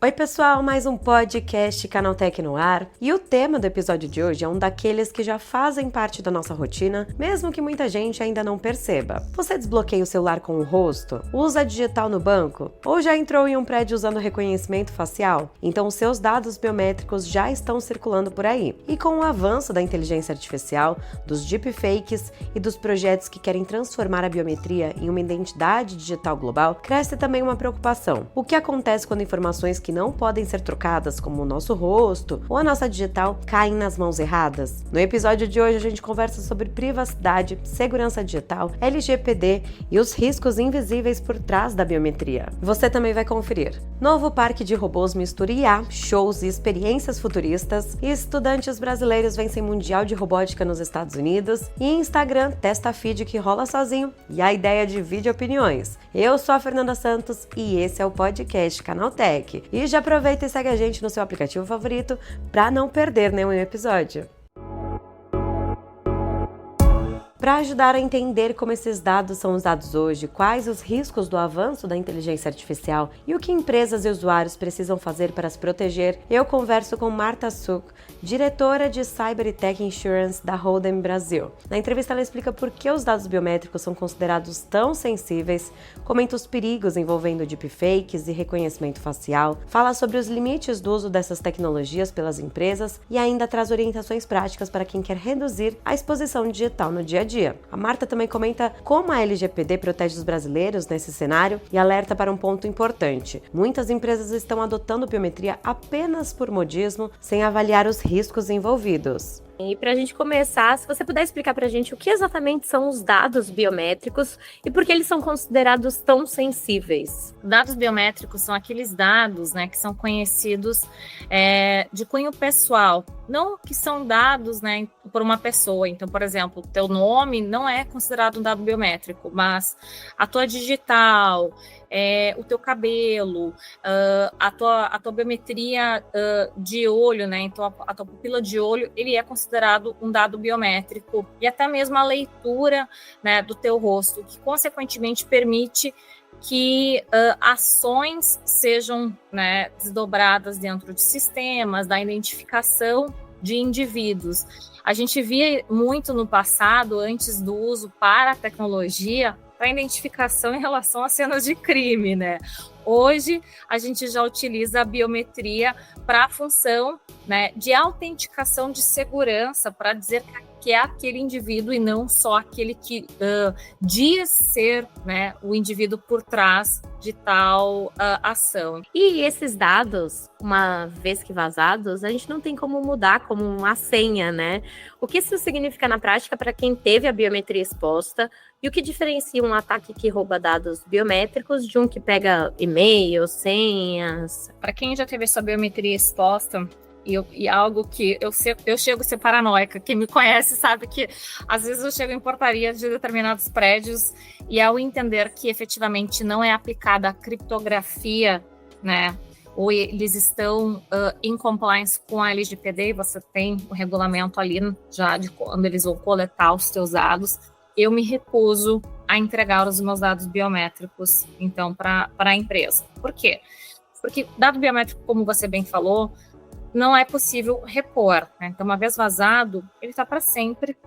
Oi pessoal, mais um podcast Canaltech no ar. E o tema do episódio de hoje é um daqueles que já fazem parte da nossa rotina, mesmo que muita gente ainda não perceba. Você desbloqueia o celular com o rosto? Usa digital no banco? Ou já entrou em um prédio usando reconhecimento facial? Então os seus dados biométricos já estão circulando por aí. E com o avanço da inteligência artificial, dos deepfakes e dos projetos que querem transformar a biometria em uma identidade digital global, cresce também uma preocupação. O que acontece quando informações que não podem ser trocadas, como o nosso rosto ou a nossa digital, caem nas mãos erradas? No episódio de hoje a gente conversa sobre privacidade, segurança digital, LGPD e os riscos invisíveis por trás da biometria. Você também vai conferir. Novo parque de robôs mistura IA, shows e experiências futuristas, e estudantes brasileiros vencem Mundial de Robótica nos Estados Unidos, e Instagram testa feed que rola sozinho e a ideia divide opiniões. Eu sou a Fernanda Santos e esse é o podcast Canaltech. E já aproveita e segue a gente no seu aplicativo favorito para não perder nenhum episódio. Para ajudar a entender como esses dados são usados hoje, quais os riscos do avanço da inteligência artificial e o que empresas e usuários precisam fazer para se proteger, eu converso com Marta Suk, diretora de Cyber e Tech Insurance da Holden Brasil. Na entrevista ela explica por que os dados biométricos são considerados tão sensíveis, comenta os perigos envolvendo deepfakes e reconhecimento facial, fala sobre os limites do uso dessas tecnologias pelas empresas e ainda traz orientações práticas para quem quer reduzir a exposição digital no dia a dia. A Marta também comenta como a LGPD protege os brasileiros nesse cenário e alerta para um ponto importante. Muitas empresas estão adotando biometria apenas por modismo, sem avaliar os riscos envolvidos. E para a gente começar, se você puder explicar para a gente o que exatamente são os dados biométricos e por que eles são considerados tão sensíveis. Dados biométricos são aqueles dados, que são conhecidos de cunho pessoal, não que são dados, por uma pessoa. Então, por exemplo, teu nome não é considerado um dado biométrico, mas a tua digital, o teu cabelo, a tua biometria de olho, então a tua pupila de olho, ele é considerado um dado biométrico, e até mesmo a leitura, do teu rosto, que consequentemente permite que ações sejam desdobradas dentro de sistemas, da identificação de indivíduos. A gente via muito no passado, antes do uso para a tecnologia, para identificação em relação a cenas de crime, Hoje, a gente já utiliza a biometria para a função de autenticação de segurança, para dizer que é aquele indivíduo e não só aquele que diz ser o indivíduo por trás de tal ação. E esses dados, uma vez que vazados, a gente não tem como mudar como uma senha, O que isso significa na prática para quem teve a biometria exposta e o que diferencia um ataque que rouba dados biométricos de um que pega e-mail, senhas? Para quem já teve sua biometria exposta, e algo que eu chego a ser paranoica, quem me conhece sabe que às vezes eu chego em portarias de determinados prédios e ao entender que efetivamente não é aplicada a criptografia, ou eles estão em compliance com a LGPD, e você tem o regulamento ali já de quando eles vão coletar os teus dados, eu me recuso a entregar os meus dados biométricos, então, para a empresa. Por quê? Porque dado biométrico, como você bem falou, não é possível repor. Então, uma vez vazado, ele está para sempre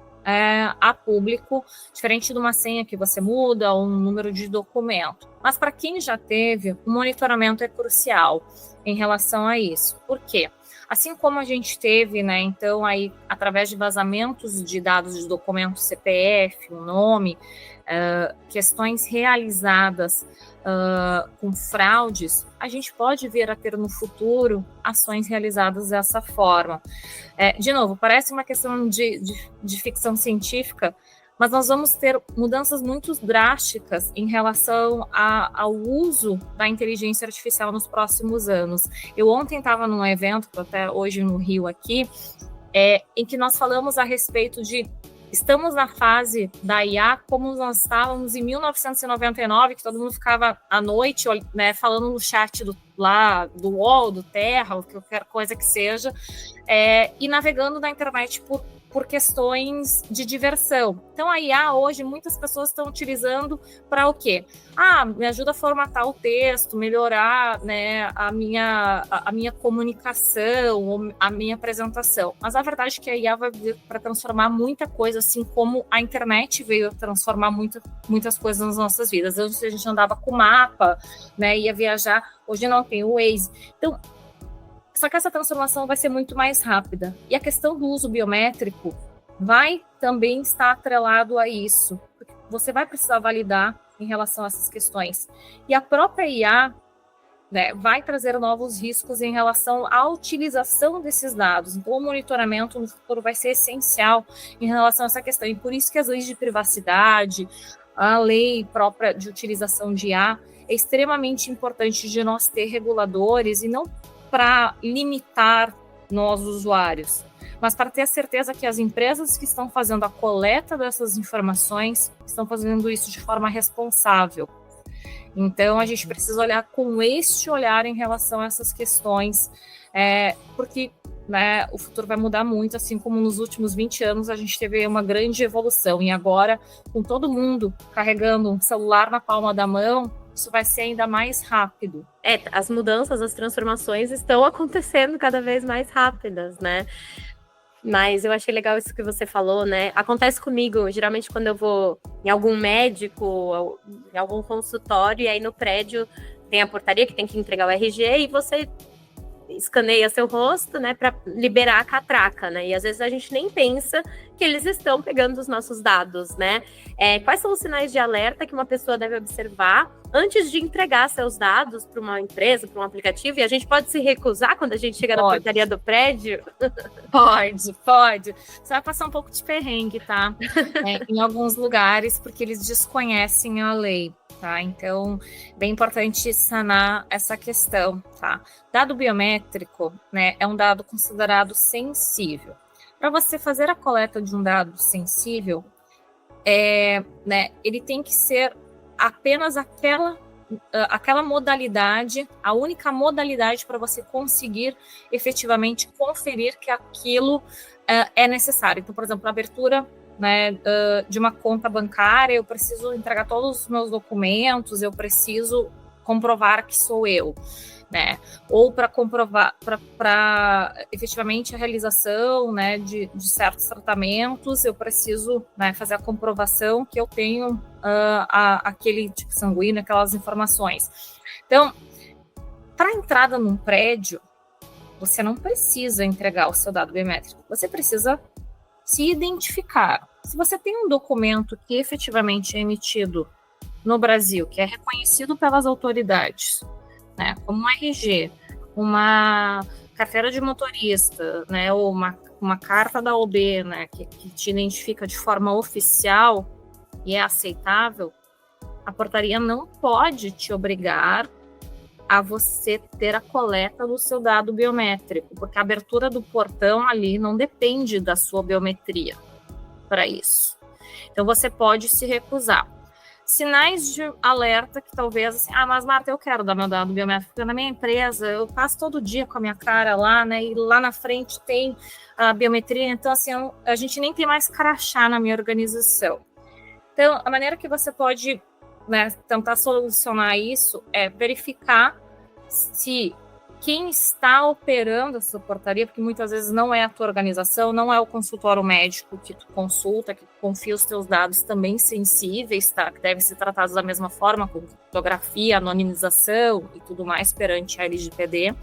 a público, diferente de uma senha que você muda ou um número de documento. Mas para quem já teve, o monitoramento é crucial em relação a isso. Por quê? Assim como a gente teve, então, aí, através de vazamentos de dados de documentos CPF, o nome, questões realizadas com fraudes, a gente pode vir a ter no futuro ações realizadas dessa forma. De novo, parece uma questão de ficção científica, mas nós vamos ter mudanças muito drásticas em relação ao uso da inteligência artificial nos próximos anos. Eu ontem estava num evento, até hoje no Rio aqui, em que nós falamos a respeito de estamos na fase da IA como nós estávamos em 1999, que todo mundo ficava à noite falando no chat do UOL, do Terra, ou qualquer coisa que seja, e navegando na internet por por questões de diversão. Então, a IA hoje, muitas pessoas estão utilizando para o quê? Me ajuda a formatar o texto, melhorar, né, a minha comunicação, a minha apresentação. Mas a verdade é que a IA vai vir para transformar muita coisa, assim como a internet veio a transformar muitas coisas nas nossas vidas. Antes a gente andava com mapa, né, ia viajar, hoje não, tem o Waze. Então, só que essa transformação vai ser muito mais rápida. E a questão do uso biométrico vai também estar atrelado a isso. Porque você vai precisar validar em relação a essas questões. E a própria IA, né, vai trazer novos riscos em relação à utilização desses dados. Então, o monitoramento no futuro vai ser essencial em relação a essa questão. E por isso que as leis de privacidade, a lei própria de utilização de IA, é extremamente importante de nós ter reguladores e não para limitar nós, usuários, mas para ter a certeza que as empresas que estão fazendo a coleta dessas informações estão fazendo isso de forma responsável. Então, a gente precisa olhar com este olhar em relação a essas questões, porque, né, o futuro vai mudar muito, assim como nos últimos 20 anos a gente teve uma grande evolução, e agora, com todo mundo carregando um celular na palma da mão, isso vai ser ainda mais rápido. As mudanças, as transformações estão acontecendo cada vez mais rápidas, né? Mas eu achei legal isso que você falou, né? Acontece comigo, geralmente, quando eu vou em algum médico, em algum consultório, e aí no prédio tem a portaria que tem que entregar o RG e você escaneia seu rosto, né, para liberar a catraca, né? E às vezes a gente nem pensa que eles estão pegando os nossos dados, né? Quais são os sinais de alerta que uma pessoa deve observar antes de entregar seus dados para uma empresa, para um aplicativo? E a gente pode se recusar quando a gente chega na portaria do prédio? Pode. Você vai passar um pouco de perrengue, tá? Em alguns lugares, porque eles desconhecem a lei. Tá? Então, bem importante sanar essa questão, tá? Dado biométrico, né, é um dado considerado sensível. Para você fazer a coleta de um dado sensível, né, ele tem que ser apenas aquela modalidade, a única modalidade para você conseguir efetivamente conferir que aquilo é necessário. Então, por exemplo, a abertura, né, de uma conta bancária, eu preciso entregar todos os meus documentos, eu preciso comprovar que sou eu, né? Ou para comprovar, para efetivamente a realização, né, de certos tratamentos, eu preciso, né, fazer a comprovação que eu tenho aquele tipo sanguíneo, aquelas informações. Então, para a entrada num prédio, você não precisa entregar o seu dado biométrico, você precisa se identificar. Se você tem um documento que efetivamente é emitido no Brasil, que é reconhecido pelas autoridades, né, como um RG, uma carteira de motorista, né, ou uma carta da OB, né, que te identifica de forma oficial e é aceitável, a portaria não pode te obrigar a você ter a coleta do seu dado biométrico, porque a abertura do portão ali não depende da sua biometria para isso. Então, você pode se recusar. Sinais de alerta que talvez, assim, mas Marta, eu quero dar meu dado biométrico na minha empresa, eu passo todo dia com a minha cara lá, né, e lá na frente tem a biometria, então, assim, a gente nem tem mais crachá na minha organização. Então, a maneira que você pode, né, tentar solucionar isso é verificar se quem está operando essa portaria, porque muitas vezes não é a tua organização, não é o consultório médico que tu consulta, que tu confia os teus dados também sensíveis, tá? Que devem ser tratados da mesma forma, com criptografia, anonimização e tudo mais perante a LGPD.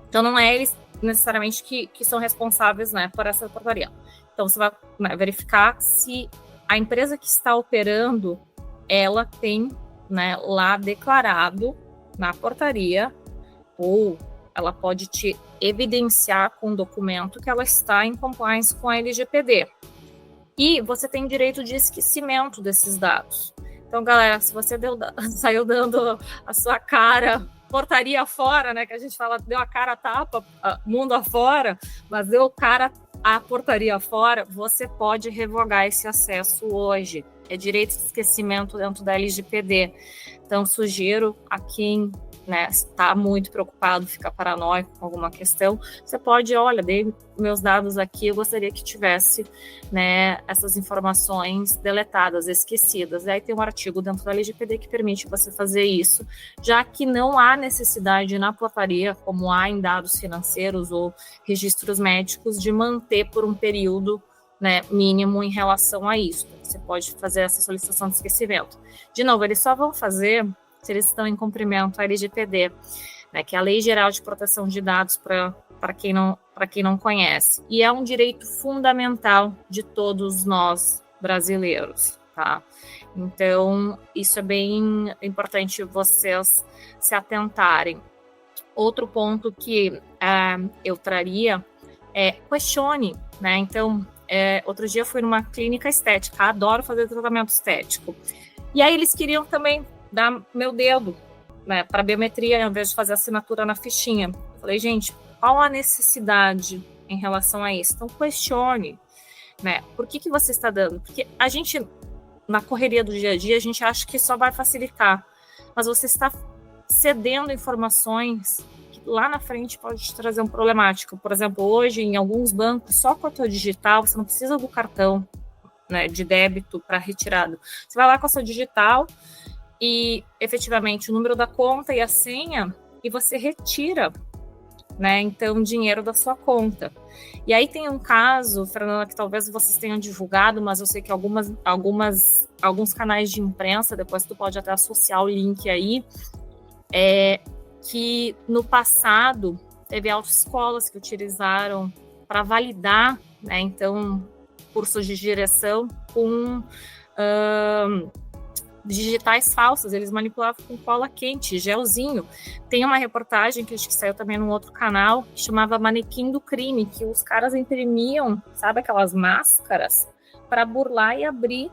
Então, não é eles necessariamente que são responsáveis, né, por essa portaria. Então, você vai, né, verificar se a empresa que está operando, ela tem, né, lá declarado na portaria, ou ela pode te evidenciar com um documento que ela está em compliance com a LGPD. E você tem direito de esquecimento desses dados. Então, galera, se você saiu dando a sua cara, portaria fora, né, que a gente fala, deu a cara a tapa, mundo afora, mas deu cara a portaria fora, você pode revogar esse acesso hoje. é direito de esquecimento dentro da LGPD. Então, sugiro a quem está muito preocupado, fica paranoico com alguma questão, você pode, olha, dei meus dados aqui, eu gostaria que tivesse, né, essas informações deletadas, esquecidas. E aí tem um artigo dentro da LGPD que permite você fazer isso, já que não há necessidade na portaria, como há em dados financeiros ou registros médicos, de manter por um período, né, mínimo em relação a isso. Você pode fazer essa solicitação de esquecimento. De novo, eles só vão fazer se eles estão em cumprimento à LGPD, né, que é a Lei Geral de Proteção de Dados, para quem não conhece. E é um direito fundamental de todos nós brasileiros, tá? Então, isso é bem importante vocês se atentarem. Outro ponto que eu traria é questione, né? Então, outro dia eu fui numa clínica estética, adoro fazer tratamento estético. E aí eles queriam também dar meu dedo, né, para biometria, ao invés de fazer assinatura na fichinha. Eu falei, gente, qual a necessidade em relação a isso? Então, questione, né? Por que você está dando? Porque a gente, na correria do dia a dia, a gente acha que só vai facilitar, mas você está cedendo informações que lá na frente pode te trazer um problemático. Por exemplo, hoje, em alguns bancos, só com a tua digital, você não precisa do cartão, né, de débito para retirada. Você vai lá com a sua digital e, efetivamente, o número da conta e a senha, e você retira, né, então, dinheiro da sua conta. E aí tem um caso, Fernanda, que talvez vocês tenham divulgado, mas eu sei que alguns canais de imprensa, depois tu pode até associar o link aí, que no passado teve autoescolas que utilizaram para validar, né, então, cursos de direção com digitais falsas, eles manipulavam com cola quente, gelzinho. Tem uma reportagem que acho que saiu também num outro canal, que chamava Manequim do Crime, que os caras imprimiam, sabe, aquelas máscaras para burlar e abrir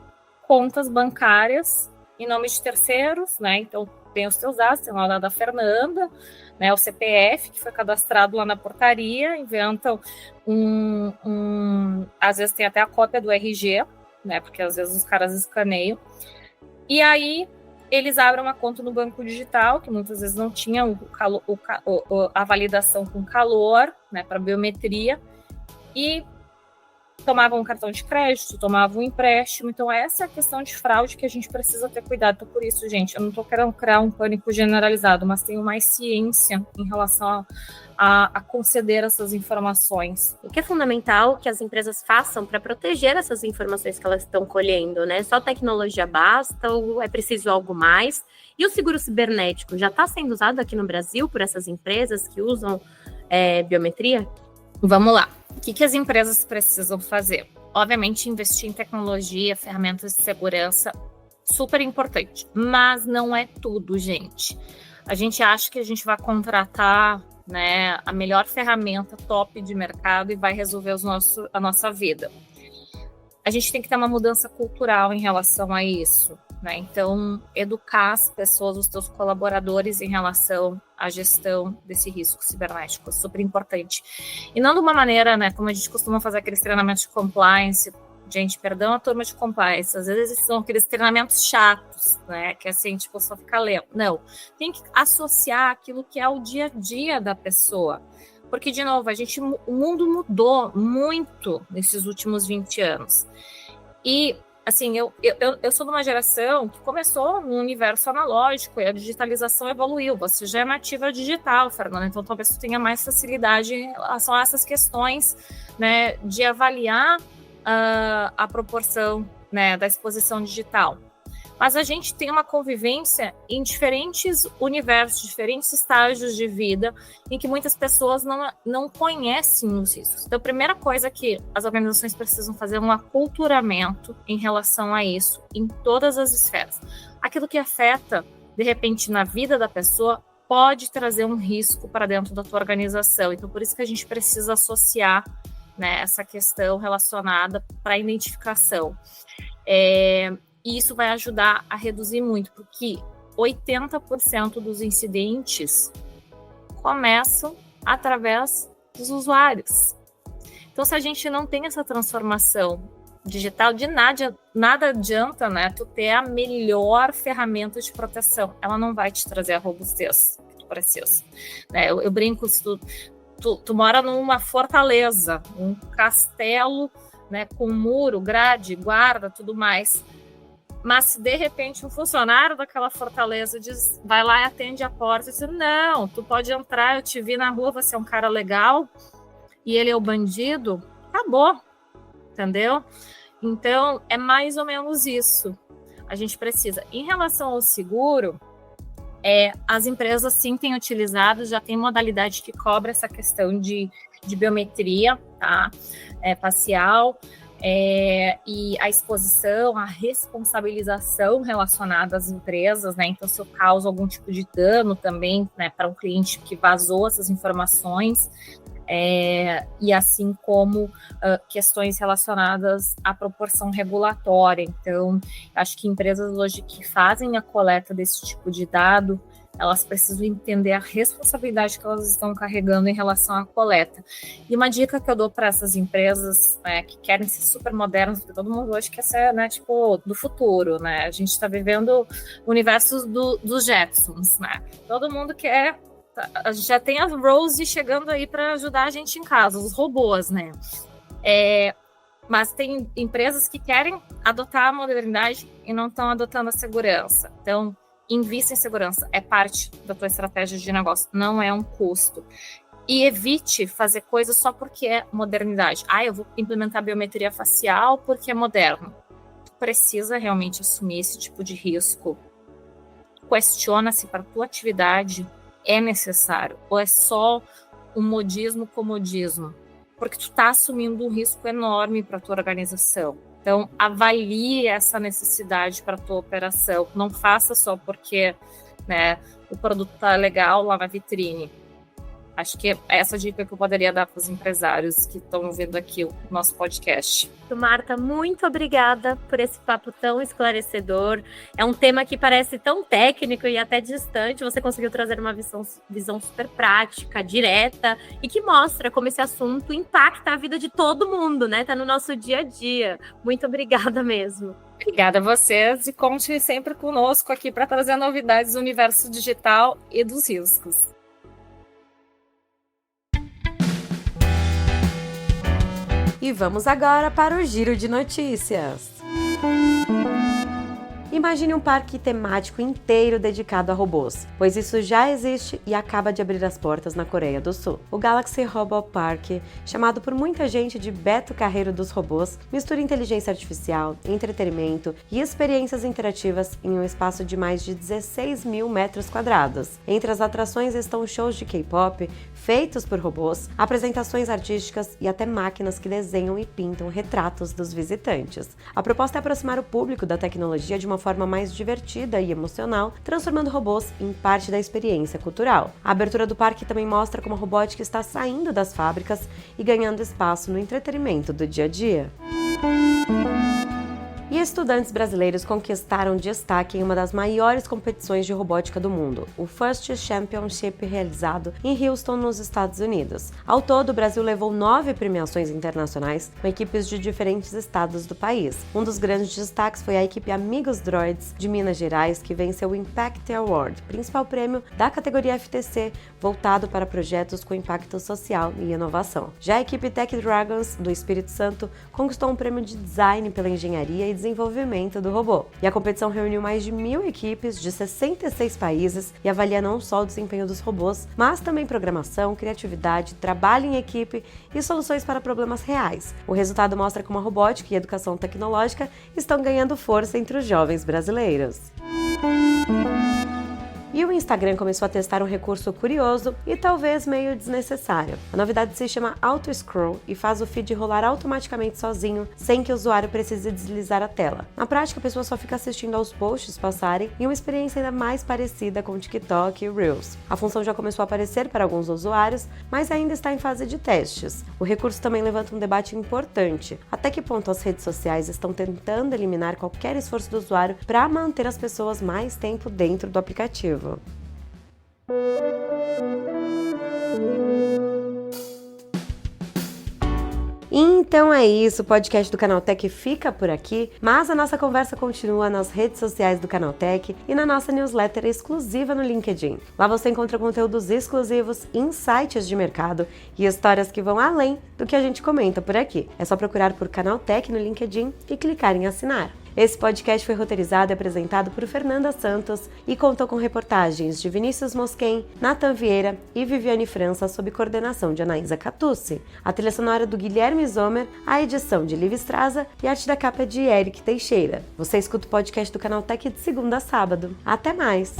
contas bancárias em nome de terceiros, né? Então tem os teus dados, tem lá da Fernanda, né, o CPF que foi cadastrado lá na portaria, inventam às vezes tem até a cópia do RG, né? Porque às vezes os caras escaneiam. E aí, eles abrem uma conta no banco digital, que muitas vezes não tinha a validação com calor, né, para biometria, e tomavam um cartão de crédito, tomavam um empréstimo. Então, essa é a questão de fraude que a gente precisa ter cuidado. Então, por isso, gente, eu não estou querendo criar um pânico generalizado, mas tenho mais ciência em relação a conceder essas informações. O que é fundamental que as empresas façam para proteger essas informações que elas estão colhendo, né? Só tecnologia basta ou é preciso algo mais? E o seguro cibernético já está sendo usado aqui no Brasil por essas empresas que usam biometria? Vamos lá. O que as empresas precisam fazer? Obviamente, investir em tecnologia, ferramentas de segurança, super importante. Mas não é tudo, gente. A gente acha que a gente vai contratar, né, a melhor ferramenta top de mercado e vai resolver a nossa vida. A gente tem que ter uma mudança cultural em relação a isso, né? Então, educar as pessoas, os teus colaboradores em relação à gestão desse risco cibernético é super importante. E não de uma maneira, né, como a gente costuma fazer aqueles treinamentos de compliance. Gente, perdão a turma de compliance, às vezes são aqueles treinamentos chatos, né, que assim, tipo, só fica lendo. Não, tem que associar aquilo que é o dia a dia da pessoa. Porque, de novo, o mundo mudou muito nesses últimos 20 anos. E, assim, eu sou de uma geração que começou no universo analógico e a digitalização evoluiu. Você já é nativa digital, Fernanda, então talvez você tenha mais facilidade em relação a essas questões, né, de avaliar a proporção, né, da exposição digital. Mas a gente tem uma convivência em diferentes universos, diferentes estágios de vida, em que muitas pessoas não conhecem os riscos. Então, a primeira coisa que as organizações precisam fazer é um aculturamento em relação a isso, em todas as esferas. Aquilo que afeta, de repente, na vida da pessoa, pode trazer um risco para dentro da tua organização. Então, por isso que a gente precisa associar, né, essa questão relacionada para a identificação. E isso vai ajudar a reduzir muito, porque 80% dos incidentes começam através dos usuários. Então, se a gente não tem essa transformação digital, de nada adianta, né, tu ter a melhor ferramenta de proteção. Ela não vai te trazer a robustez que tu precisa. Né? Eu brinco, se tu mora numa fortaleza, um castelo, né, com muro, grade, guarda, tudo mais. Mas se de repente um funcionário daquela fortaleza vai lá e atende a porta e diz, não, tu pode entrar, eu te vi na rua, você é um cara legal, e ele é o bandido, acabou, entendeu? Então, é mais ou menos isso. A gente precisa. Em relação ao seguro, as empresas sim têm utilizado, já tem modalidade que cobra essa questão de biometria, tá? Facial, e a exposição, a responsabilização relacionada às empresas, né? Então, se eu causo algum tipo de dano também, né, para um cliente que vazou essas informações, e assim como questões relacionadas à proporção regulatória. Então, acho que empresas hoje que fazem a coleta desse tipo de dado, elas precisam entender a responsabilidade que elas estão carregando em relação à coleta. E uma dica que eu dou para essas empresas que querem ser super modernas, porque todo mundo hoje quer ser, né, tipo, do futuro, né? A gente está vivendo o universo dos Jetsons, né? Todo mundo quer. A gente já tem a Rose chegando aí para ajudar a gente em casa, os robôs, né? Mas tem empresas que querem adotar a modernidade e não estão adotando a segurança. Então, invista em segurança, é parte da tua estratégia de negócio, não é um custo. E evite fazer coisas só porque é modernidade. Eu vou implementar biometria facial porque é moderno. Tu precisa realmente assumir esse tipo de risco. Questiona se para a tua atividade é necessário, ou é só um modismo, comodismo, porque tu está assumindo um risco enorme para a tua organização. Então, avalie essa necessidade para a tua operação. Não faça só porque, né, o produto está legal lá na vitrine. Acho que é essa dica que eu poderia dar para os empresários que estão ouvindo aqui o nosso podcast. Marta, muito obrigada por esse papo tão esclarecedor. É um tema que parece tão técnico e até distante. Você conseguiu trazer uma visão super prática, direta, e que mostra como esse assunto impacta a vida de todo mundo, né? Tá no nosso dia a dia. Muito obrigada mesmo. Obrigada a vocês e conte sempre conosco aqui para trazer novidades do universo digital e dos riscos. E vamos agora para o giro de notícias. Imagine um parque temático inteiro dedicado a robôs, pois isso já existe e acaba de abrir as portas na Coreia do Sul. O Galaxy Robot Park, chamado por muita gente de Beto Carreiro dos robôs, mistura inteligência artificial, entretenimento e experiências interativas em um espaço de mais de 16 mil metros quadrados. Entre as atrações estão shows de K-pop feitos por robôs, apresentações artísticas e até máquinas que desenham e pintam retratos dos visitantes. A proposta é aproximar o público da tecnologia de uma forma mais divertida e emocional, transformando robôs em parte da experiência cultural. A abertura do parque também mostra como a robótica está saindo das fábricas e ganhando espaço no entretenimento do dia a dia. E estudantes brasileiros conquistaram destaque em uma das maiores competições de robótica do mundo, o First Championship realizado em Houston, nos Estados Unidos. Ao todo, o Brasil levou 9 premiações internacionais com equipes de diferentes estados do país. Um dos grandes destaques foi a equipe Amigos Droids de Minas Gerais, que venceu o Impact Award, principal prêmio da categoria FTC, voltado para projetos com impacto social e inovação. Já a equipe Tech Dragons do Espírito Santo conquistou um prêmio de design pela engenharia e desenvolvimento do robô. E a competição reuniu mais de 1.000 equipes de 66 países e avalia não só o desempenho dos robôs, mas também programação, criatividade, trabalho em equipe e soluções para problemas reais. O resultado mostra como a robótica e a educação tecnológica estão ganhando força entre os jovens brasileiros. E o Instagram começou a testar um recurso curioso e talvez meio desnecessário. A novidade se chama Auto Scroll e faz o feed rolar automaticamente sozinho, sem que o usuário precise deslizar a tela. Na prática, a pessoa só fica assistindo aos posts passarem em uma experiência ainda mais parecida com o TikTok e Reels. A função já começou a aparecer para alguns usuários, mas ainda está em fase de testes. O recurso também levanta um debate importante. Até que ponto as redes sociais estão tentando eliminar qualquer esforço do usuário para manter as pessoas mais tempo dentro do aplicativo? Então é isso, o podcast do Canaltech fica por aqui, mas a nossa conversa continua nas redes sociais do Canaltech e na nossa newsletter exclusiva no LinkedIn. Lá você encontra conteúdos exclusivos, insights de mercado e histórias que vão além do que a gente comenta por aqui. É só procurar por Canaltech no LinkedIn e clicar em assinar. Esse podcast foi roteirizado e apresentado por Fernanda Santos e contou com reportagens de Vinícius Mosquen, Nathan Vieira e Viviane França sob coordenação de Anaísa Catucci. A trilha sonora do Guilherme Zomer, a edição de Liv Estraza e a arte da capa é de Eric Teixeira. Você escuta o podcast do Canaltech de segunda a sábado. Até mais!